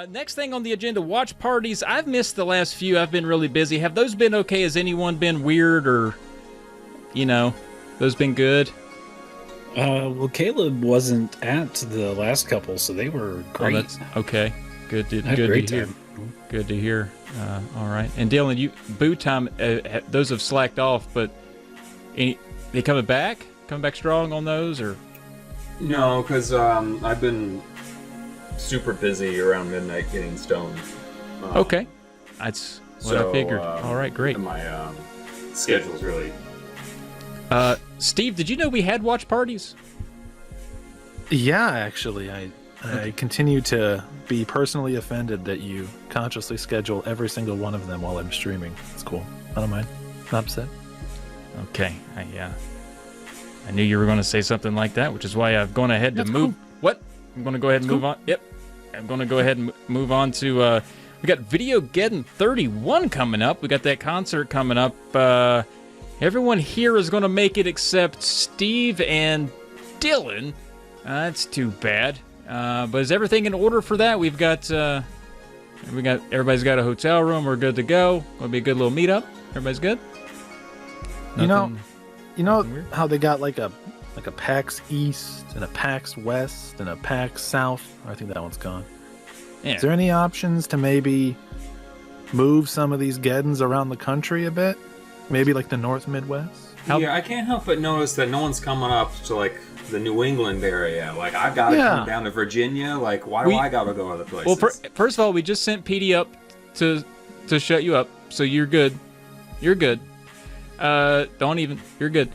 Next thing on the agenda, watch parties. I've missed the last few. I've been really busy. Have those been okay? Has anyone been weird or, those been good? Well, Caleb wasn't at the last couple, so they were great. Oh, that's okay. Good to hear. Time. Good to hear. All right. And Dylan, Boo Time, those have slacked off, but they coming back? Coming back strong on those, or? No, because I've been super busy around midnight getting stoned. Okay. That's what I figured. All right, great. My schedule's really... Steve, did you know we had watch parties? Yeah, actually, I continue to be personally offended that you consciously schedule every single one of them while I'm streaming. It's cool. I don't mind. Not upset. Okay. I knew you were going to say something like that, which is why I've gone ahead to move. Cool. What? I'm going to go ahead and move on. Yep. I'm going to go ahead and move on to... we got Videogeddon 31 coming up. We got that concert coming up. Everyone here is going to make it except Steve and Dylan. That's too bad. But is everything in order for that? We've got everybody's got a hotel room. We're good to go. It'll be a good little meetup. Everybody's good. You know how they got like a PAX East and a PAX West and a PAX South? I think that one's gone. Yeah. Is there any options to maybe move some of these Geddons around the country a bit? Maybe like the North Midwest? Yeah, I can't help but notice that no one's coming up to like the New England area. Like, I've got to come down to Virginia. Like, why do I got to go other places? Well, first of all, we just sent Petee up to shut you up, so you're good. You're good. You're good.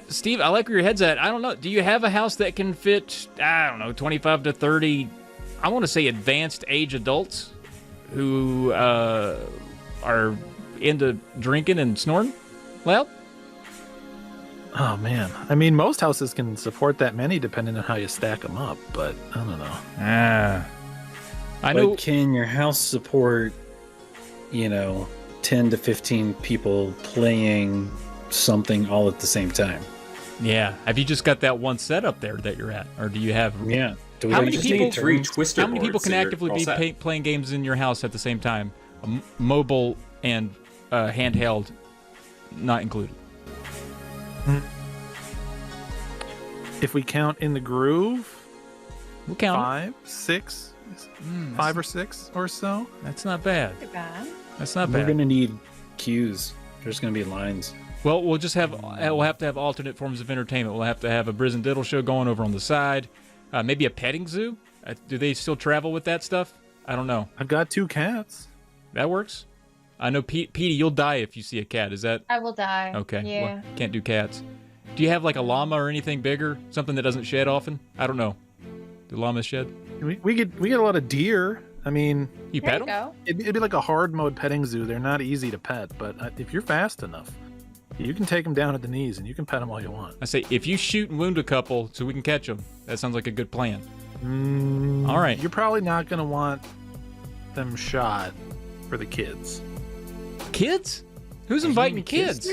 Steve, I like where your head's at. I don't know. Do you have a house that can fit, 25 to 30, I want to say advanced age adults who are into drinking and snoring loud? Oh, man. I mean, most houses can support that many depending on how you stack them up, but I don't know. I know. But can your house support, 10 to 15 people playing something all at the same time? Yeah. Have you just got that one setup there that you're at? Or do you have... Yeah. How many people can actively be playing games in your house at the same time? Mobile and handheld not included. If we count in the groove, we'll count 5, 6, 5 or 6 or so. That's not bad. That's not bad. We're gonna need queues. There's gonna be lines. Well, we'll have to have alternate forms of entertainment. We'll have to have a Briz and Diddle show going over on the side. Maybe a petting zoo. Do they still travel with that stuff? I don't know. I've got 2 cats. That works. I know, Petee, you'll die if you see a cat. Is that? I will die. Okay. Yeah. Well, can't do cats. Do you have like a llama or anything bigger? Something that doesn't shed often? I don't know. Do llamas shed? We get a lot of deer. I mean, you pet them? It'd be like a hard mode petting zoo. They're not easy to pet, but if you're fast enough, you can take them down at the knees and you can pet them all you want. I say, if you shoot and wound a couple so we can catch them, that sounds like a good plan. All right. You're probably not going to want them shot for the kids. Kids? Who's inviting kids?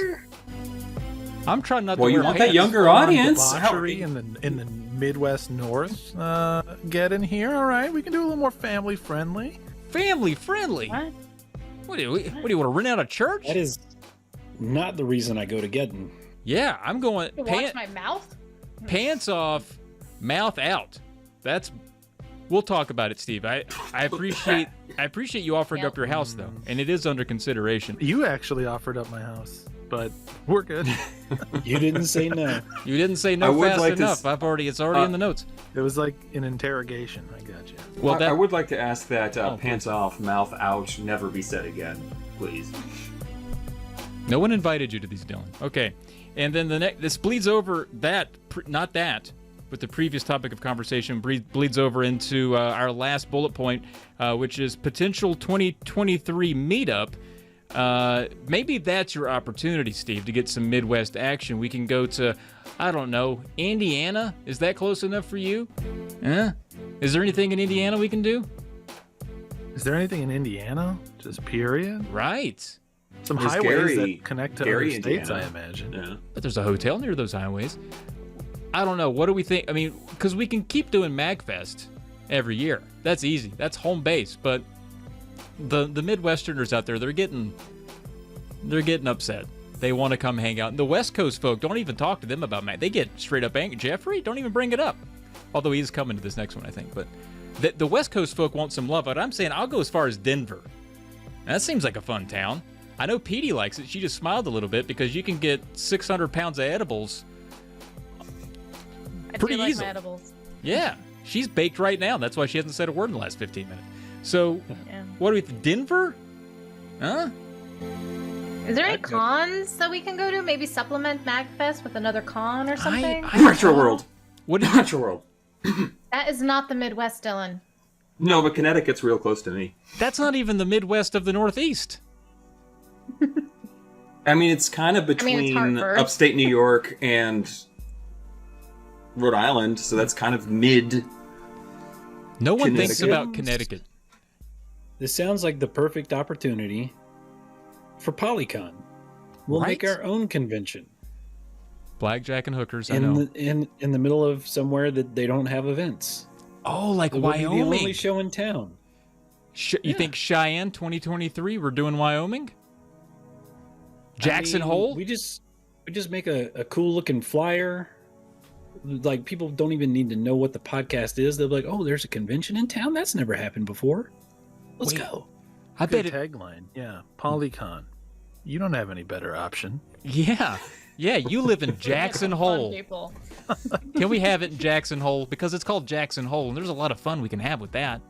I'm trying not to. Well, you want that younger audience. In the Midwest North, get in here. All right, we can do a little more family friendly. Family friendly? What do you want to rent out a church? That is not the reason I go to Geddon. Yeah, I'm going. Watch my mouth. Pants off, mouth out. We'll talk about it, Steve. I appreciate you offering up your house though, and it is under consideration. You actually offered up my house, but we're good. You didn't say no. You didn't say no fast enough. It's already in the notes. It was like an interrogation. I got you. Well, I would like to ask that pants off, mouth out never be said again, please. No one invited you to these, Dylan. Okay, and then this bleeds over but the previous topic of conversation bleeds over into our last bullet point, which is potential 2023 meetup. Maybe that's your opportunity, Steve, to get some Midwest action. We can go to, I don't know, Indiana? Is that close enough for you? Is there anything in Indiana we can do? Is there anything in Indiana? Just period? Right. Some highways that connect to other states, I imagine. Yeah. But there's a hotel near those highways. I don't know. What do we think? I mean, because we can keep doing MagFest every year. That's easy. That's home base. But the Midwesterners out there, they're getting upset. They want to come hang out. And the West Coast folk, don't even talk to them about Matt. They get straight up angry. Jeffrey, don't even bring it up. Although he is coming to this next one, I think. But the West Coast folk want some love. But I'm saying I'll go as far as Denver. That seems like a fun town. I know Petee likes it. She just smiled a little bit because you can get 600 pounds of edibles pretty easily. Like edibles. Yeah. She's baked right now. That's why she hasn't said a word in the last 15 minutes. So, what do we think? Denver? Huh? Is there any cons that we can go to? Maybe supplement MagFest with another con or something? Retro World. What is Retro World? That is not the Midwest, Dylan. No, but Connecticut's real close to me. That's not even the Midwest of the Northeast. I mean, it's kind of between upstate New York and Rhode Island, so that's kind of mid. No one thinks about Connecticut. This sounds like the perfect opportunity for PolyKon. We'll make our own convention. Blackjack and hookers, in the middle of somewhere that they don't have events. Oh, like Wyoming. Be the only show in town. You think Cheyenne 2023? We're doing Wyoming. Jackson Hole. We just make a cool looking flyer. Like, people don't even need to know what the podcast is. They'll be like, "Oh, there's a convention in town. That's never happened before. Let's go." I bet tagline. Yeah, PolyKon. You don't have any better option. Yeah. Yeah, you live in Jackson Hole. Can we have it in Jackson Hole? Because it's called Jackson Hole, and there's a lot of fun we can have with that.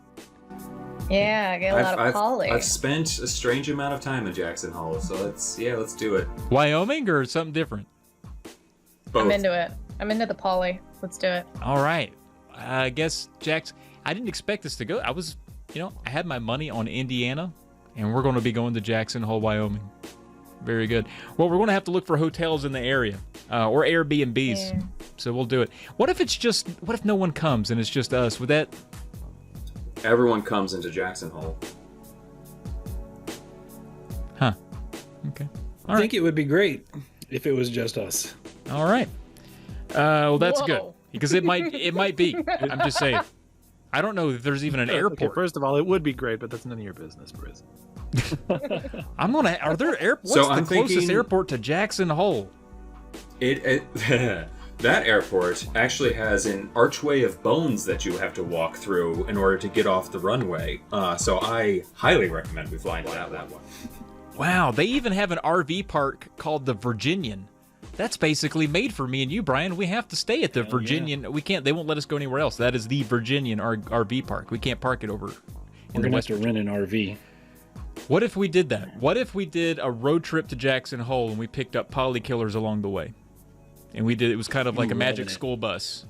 Yeah, get a lot of poly. I've spent a strange amount of time in Jackson Hole, so let's do it. Wyoming or something different? Both. I'm into it. I'm into the poly. Let's do it. All right. I guess I didn't expect this to go. I had my money on Indiana, and we're going to be going to Jackson Hole, Wyoming. Very good. Well, we're going to have to look for hotels in the area or Airbnbs. Yeah. So we'll do it. What if no one comes and it's just us? Would that? Everyone comes into Jackson Hole. Huh. Okay. I think it would be great if it was just us. All right. Well, that's good because it might be. I'm just saying. I don't know if there's even an airport. Okay, first of all, it would be great, but that's none of your business, Briz. Are there airports? What's the closest airport to Jackson Hole? That airport actually has an archway of bones that you have to walk through in order to get off the runway. So I highly recommend we fly into that one. Wow, they even have an RV park called the Virginian. That's basically made for me and you, Brian. We have to stay at the Virginian. Yeah. We can't. They won't let us go anywhere else. That is the Virginian RV park. We can't park it over in the West. We're gonna have to rent an RV. What if we did that? What if we did a road trip to Jackson Hole and we picked up poly killers along the way? And it was kind of like a magic school bus.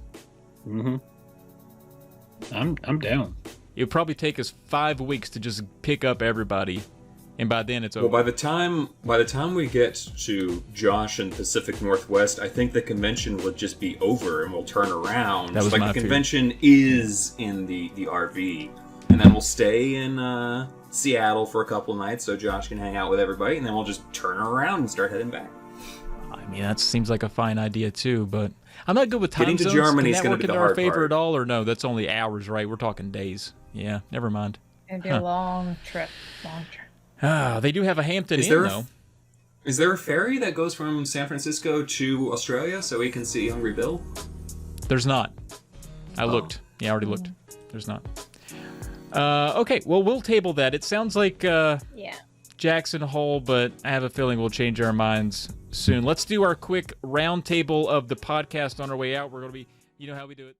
Mm-hmm. I'm down. It would probably take us 5 weeks to just pick up everybody. And by then it's over. Well, by the time we get to Josh and Pacific Northwest, I think the convention would just be over and we'll turn around. That was my the convention is in the RV. And then we'll stay in Seattle for a couple nights so Josh can hang out with everybody, and then we'll just turn around and start heading back. I mean, that seems like a fine idea too, but I'm not good with time zones. Getting to Germany is going to be the hard part. Can that work into our favor at all, or no? That's only hours, right? We're talking days. Yeah, never mind. It'd be a long trip. They do have a Hampton Inn, though. Is there a ferry that goes from San Francisco to Australia so we can see Hungry Bill? There's not. I looked. Yeah, I already looked. There's not. Okay, well, we'll table that. It sounds like Jackson Hole, but I have a feeling we'll change our minds soon. Let's do our quick roundtable of the podcast on our way out. We're going to be, you know how we do it.